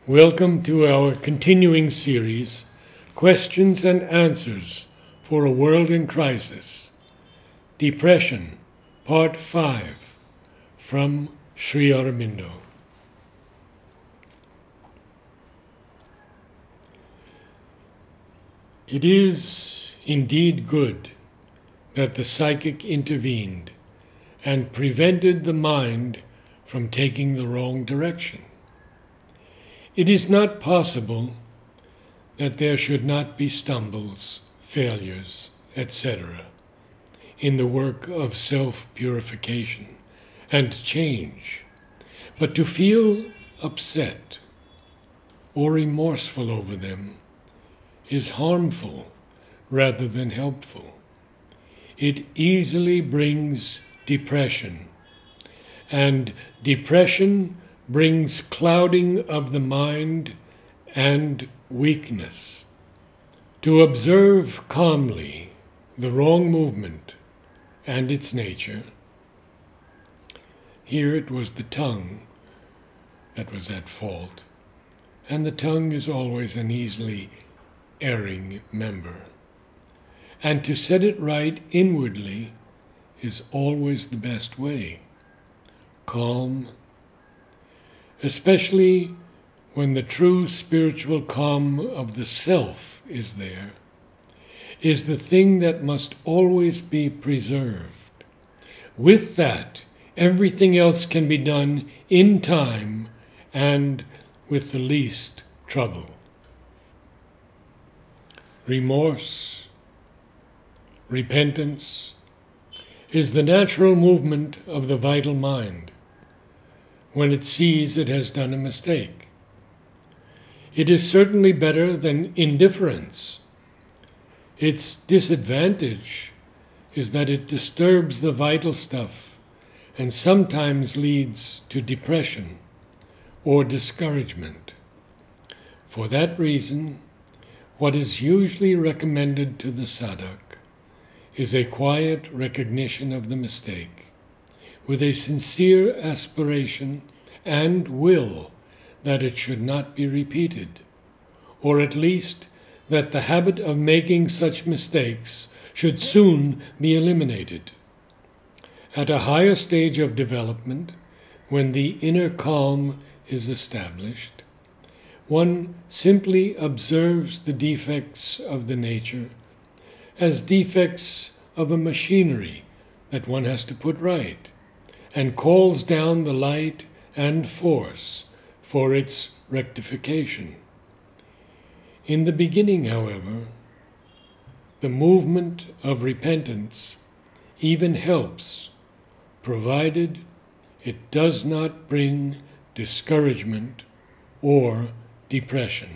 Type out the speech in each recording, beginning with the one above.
Welcome to our continuing series, Questions and Answers for a World in Crisis, Depression, Part 5, from Sri Aurobindo. It is indeed good that the psychic intervened and prevented the mind from taking the wrong direction. It is not possible that there should not be stumbles, failures, etc., in the work of self-purification and change, but to feel upset or remorseful over them is harmful rather than helpful. It easily brings depression, and depression brings clouding of the mind and weakness. To observe calmly the wrong movement and its nature. Here it was the tongue that was at fault, and the tongue is always an easily erring member. And to set it right inwardly is always the best way. Calm, especially when the true spiritual calm of the self is there, is the thing that must always be preserved. With that, everything else can be done in time and with the least trouble. Remorse, repentance, is the natural movement of the vital mind when it sees it has done a mistake. It is certainly better than indifference. Its disadvantage is that it disturbs the vital stuff and sometimes leads to depression or discouragement. For that reason, what is usually recommended to the sadhak is a quiet recognition of the mistake, with a sincere aspiration and will that it should not be repeated, or at least that the habit of making such mistakes should soon be eliminated. At a higher stage of development, when the inner calm is established, one simply observes the defects of the nature as defects of a machinery that one has to put right, and calls down the light and force for its rectification. In the beginning, however, the movement of repentance even helps, provided it does not bring discouragement or depression.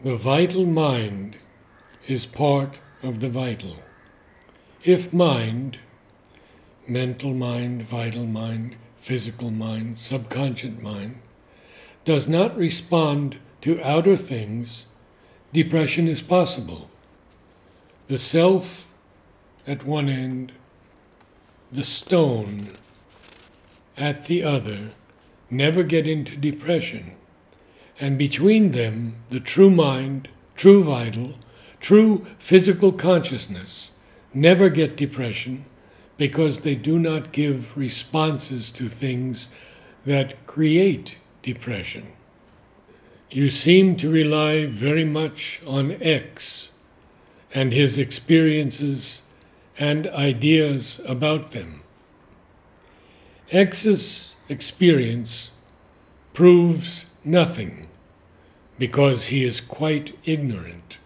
The vital mind is part of the vital. If mind, mental mind, vital mind, physical mind, subconscious mind, does not respond to outer things, depression is possible. The self at one end, the stone at the other, never get into depression. And between them, the true mind, true vital, true physical consciousness never get depression because they do not give responses to things that create depression. You seem to rely very much on X and his experiences and ideas about them. X's experience proves nothing because he is quite ignorant.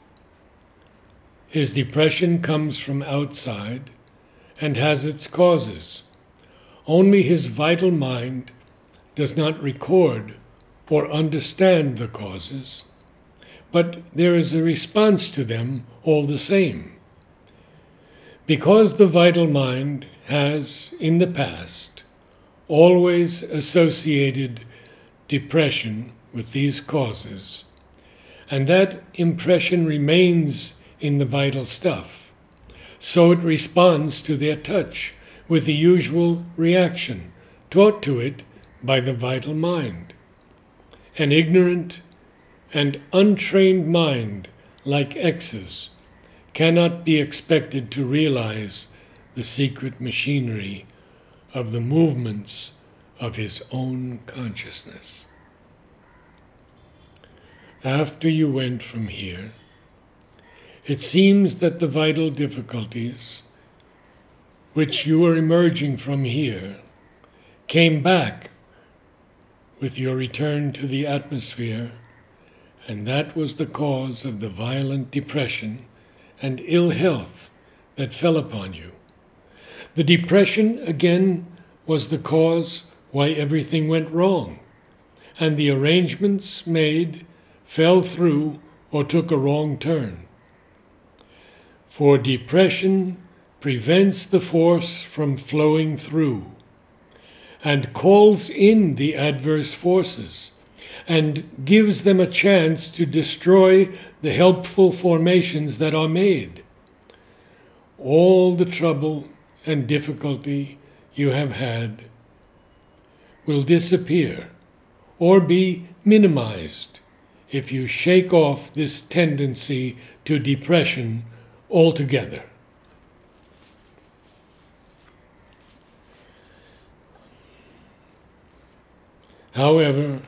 His depression comes from outside and has its causes. Only his vital mind does not record or understand the causes, but there is a response to them all the same. Because the vital mind has, in the past, always associated depression with these causes, and that impression remains in the vital stuff, so it responds to their touch with the usual reaction taught to it by the vital mind. An ignorant and untrained mind like X's cannot be expected to realize the secret machinery of the movements of his own consciousness. After you went from here, it seems that the vital difficulties which you were emerging from here came back with your return to the atmosphere, and that was the cause of the violent depression and ill health that fell upon you. The depression, again, was the cause why everything went wrong, and the arrangements made fell through or took a wrong turn. For depression prevents the force from flowing through and calls in the adverse forces and gives them a chance to destroy the helpful formations that are made. All the trouble and difficulty you have had will disappear or be minimized if you shake off this tendency to depression altogether. However,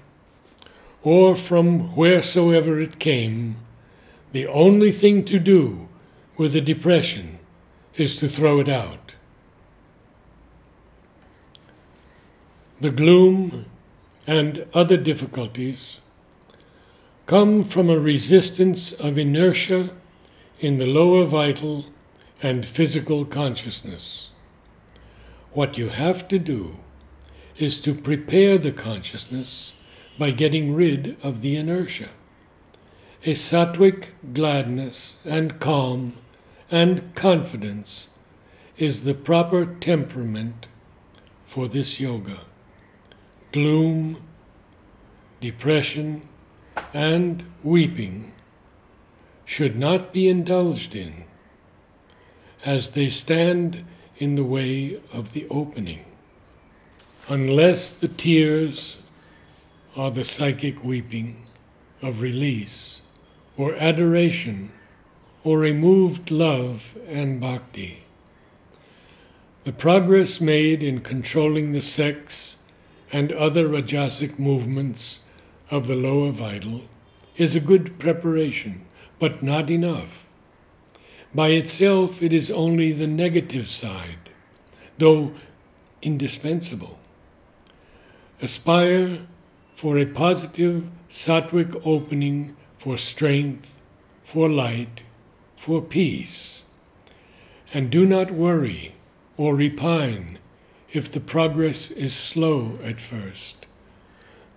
or from wheresoever it came, the only thing to do with the depression is to throw it out. The gloom and other difficulties come from a resistance of inertia in the lower vital and physical consciousness. What you have to do is to prepare the consciousness by getting rid of the inertia. A sattvic gladness and calm and confidence is the proper temperament for this yoga. Gloom, depression, and weeping should not be indulged in, as they stand in the way of the opening. Unless the tears are the psychic weeping of release or adoration or removed love and bhakti. The progress made in controlling the sex and other rajasic movements of the lower vital is a good preparation, but not enough. By itself it is only the negative side, though indispensable. Aspire for a positive sattvic opening for strength, for light, for peace, and do not worry or repine if the progress is slow at first,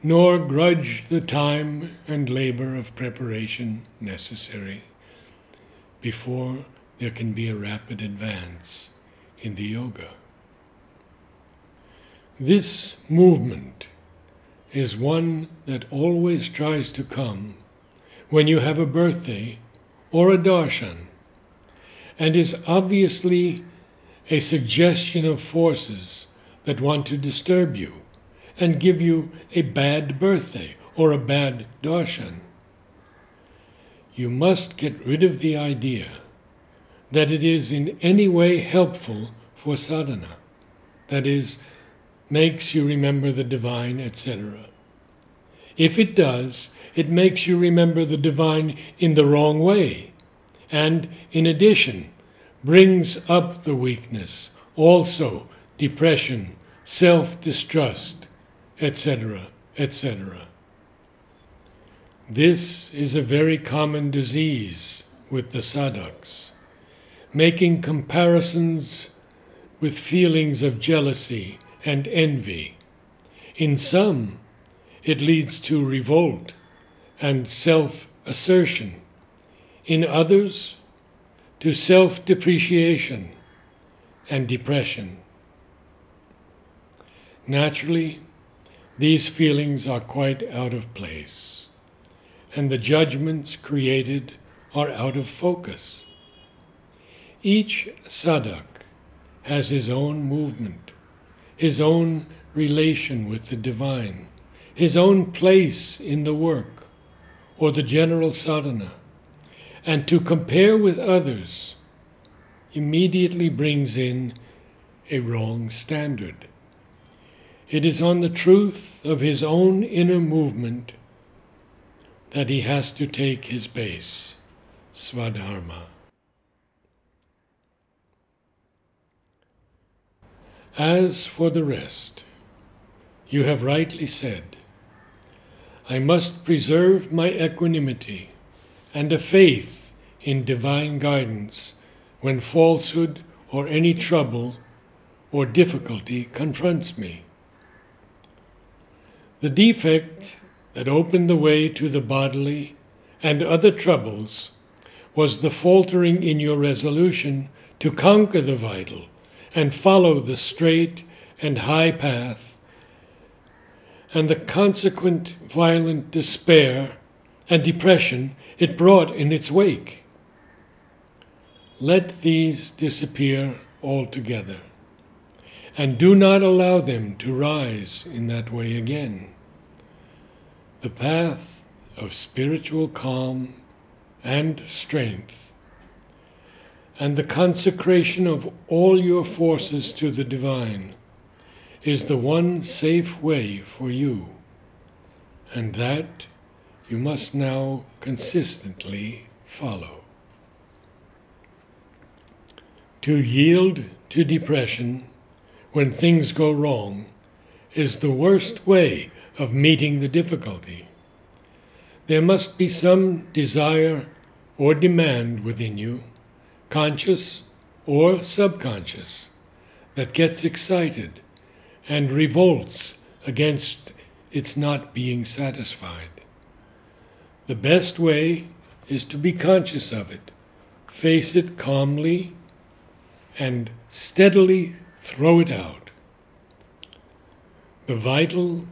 nor grudge the time and labor of preparation necessary before there can be a rapid advance in the yoga. This movement is one that always tries to come when you have a birthday or a darshan, and is obviously a suggestion of forces that want to disturb you and give you a bad birthday or a bad darshan. You must get rid of the idea that it is in any way helpful for sadhana, that is, makes you remember the divine, etc. If it does, it makes you remember the divine in the wrong way, and in addition, brings up the weakness, also depression, self-distrust, etc., etc. This is a very common disease with the sadhaks, making comparisons with feelings of jealousy and envy. In some, it leads to revolt and self-assertion. In others, to self-depreciation and depression. Naturally, these feelings are quite out of place, and the judgments created are out of focus. Each sadhak has his own movement, his own relation with the divine, his own place in the work or the general sadhana, and to compare with others immediately brings in a wrong standard. It is on the truth of his own inner movement that he has to take his base, Swadharma. As for the rest, you have rightly said, I must preserve my equanimity and a faith in divine guidance when falsehood or any trouble or difficulty confronts me. The defect that opened the way to the bodily and other troubles was the faltering in your resolution to conquer the vital and follow the straight and high path, and the consequent violent despair and depression it brought in its wake. Let these disappear altogether, and do not allow them to rise in that way again. The path of spiritual calm and strength, and the consecration of all your forces to the divine, is the one safe way for you, and that you must now consistently follow. To yield to depression when things go wrong is the worst way of meeting the difficulty. There must be some desire or demand within you, conscious or subconscious, that gets excited and revolts against its not being satisfied. The best way is to be conscious of it, face it calmly, and steadily throw it out. The vital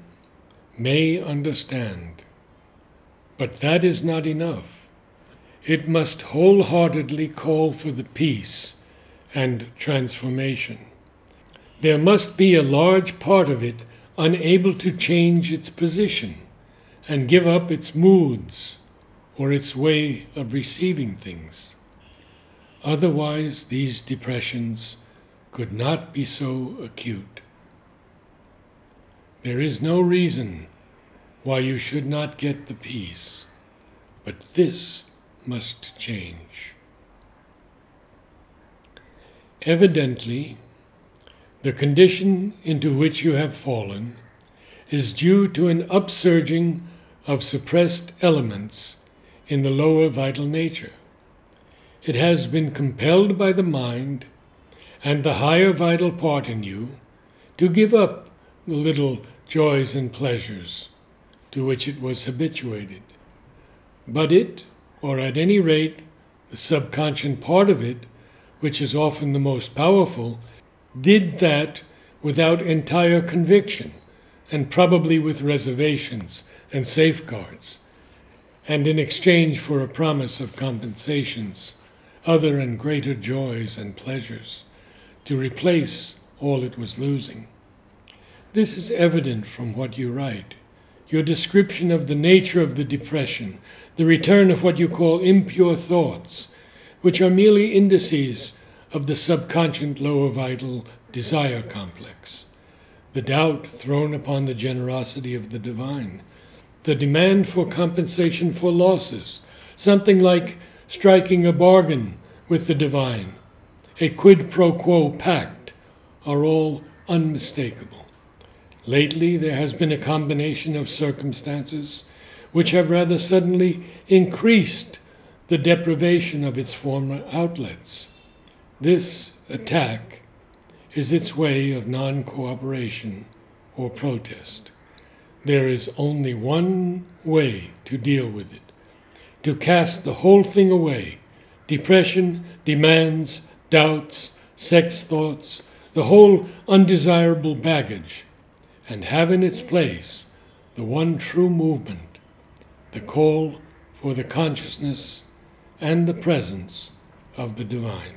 may understand, but that is not enough. It must wholeheartedly call for the peace and transformation. There must be a large part of it unable to change its position and give up its moods or its way of receiving things. Otherwise, these depressions could not be so acute. There is no reason why you should not get the peace, but this must change. Evidently, the condition into which you have fallen is due to an upsurging of suppressed elements in the lower vital nature. It has been compelled by the mind and the higher vital part in you to give up the little joys and pleasures to which it was habituated. But it, or at any rate the subconscious part of it, which is often the most powerful, did that without entire conviction, and probably with reservations and safeguards, and in exchange for a promise of compensations, other and greater joys and pleasures, to replace all it was losing. This is evident from what you write. Your description of the nature of the depression, the return of what you call impure thoughts, which are merely indices of the subconscious lower vital desire complex, the doubt thrown upon the generosity of the divine, the demand for compensation for losses, something like striking a bargain with the divine, a quid pro quo pact, are all unmistakable. Lately there has been a combination of circumstances which have rather suddenly increased the deprivation of its former outlets. This attack is its way of non-cooperation or protest. There is only one way to deal with it: to cast the whole thing away, depression, demands, doubts, sex thoughts, the whole undesirable baggage, and have in its place the one true movement, the call for the consciousness and the presence of the divine.